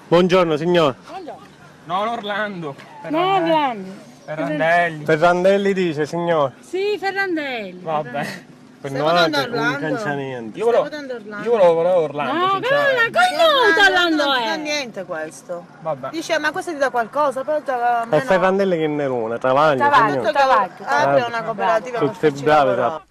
Buongiorno signor. Buongiorno. Non Orlando. No, Orlando. Ferrandelli. Ferrandelli dice signor. Sì, Ferrandelli. Vabbè. Per Stiamo noi andando a non Orlando. c'è niente. Io volevo Orlando. No, sinceramente. Orlando non è. fa niente questo. Vabbè. Dice, ma questo ti dà qualcosa? Però È Ferrandelli che ne una, Travaglia signor. apre una cooperativa per Tutte farci brave, lavorare.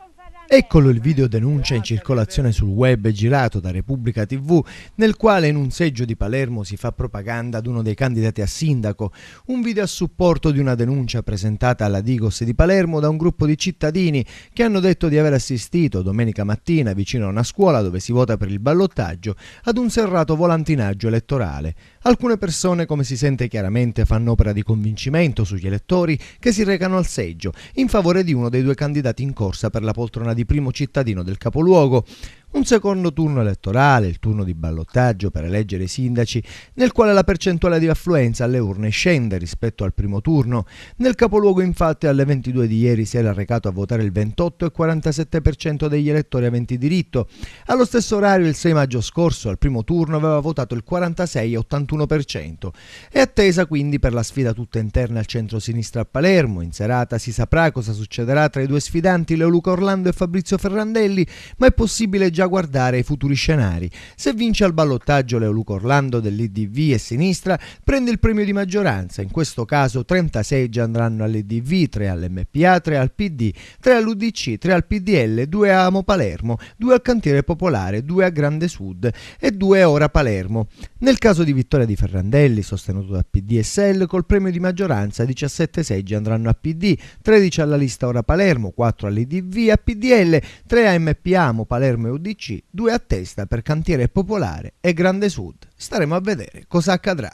Eccolo il video denuncia in circolazione sul web girato da Repubblica TV, nel quale in un seggio di Palermo si fa propaganda ad uno dei candidati a sindaco, un video a supporto di una denuncia presentata alla Digos di Palermo da un gruppo di cittadini che hanno detto di aver assistito domenica mattina vicino a una scuola dove si vota per il ballottaggio ad un serrato volantinaggio elettorale. Alcune persone, come si sente chiaramente, fanno opera di convincimento sugli elettori che si recano al seggio in favore di uno dei due candidati in corsa per la poltrona di primo cittadino del capoluogo. Un secondo turno elettorale, il turno di ballottaggio per eleggere i sindaci, nel quale la percentuale di affluenza alle urne scende rispetto al primo turno. Nel capoluogo infatti alle 22 di ieri si era recato a votare il 28,47% degli elettori aventi diritto. Allo stesso orario il 6 maggio scorso al primo turno aveva votato il 46,81%. È attesa quindi per la sfida tutta interna al centro-sinistra a Palermo. In serata si saprà cosa succederà tra i due sfidanti Leoluca Orlando e Fabrizio Ferrandelli, ma è possibile già guardare ai futuri scenari. Se vince al ballottaggio Leoluca Orlando dell'IDV e sinistra prende il premio di maggioranza, in questo caso 30 seggi andranno all'IDV, 3 all'MPA, 3 al PD, 3 all'UDC, 3 al PDL, 2 a Amo Palermo, 2 al Cantiere Popolare, 2 a Grande Sud e 2 a Ora Palermo. Nel caso di vittoria di Ferrandelli, sostenuto da PD e SEL, col premio di maggioranza 17 seggi andranno a PD, 13 alla lista Ora Palermo, 4 all'IDV e a PDL, 3 a MPA, Amo Palermo e UDC, 2 a testa per Cantiere Popolare e Grande Sud. Staremo a vedere cosa accadrà.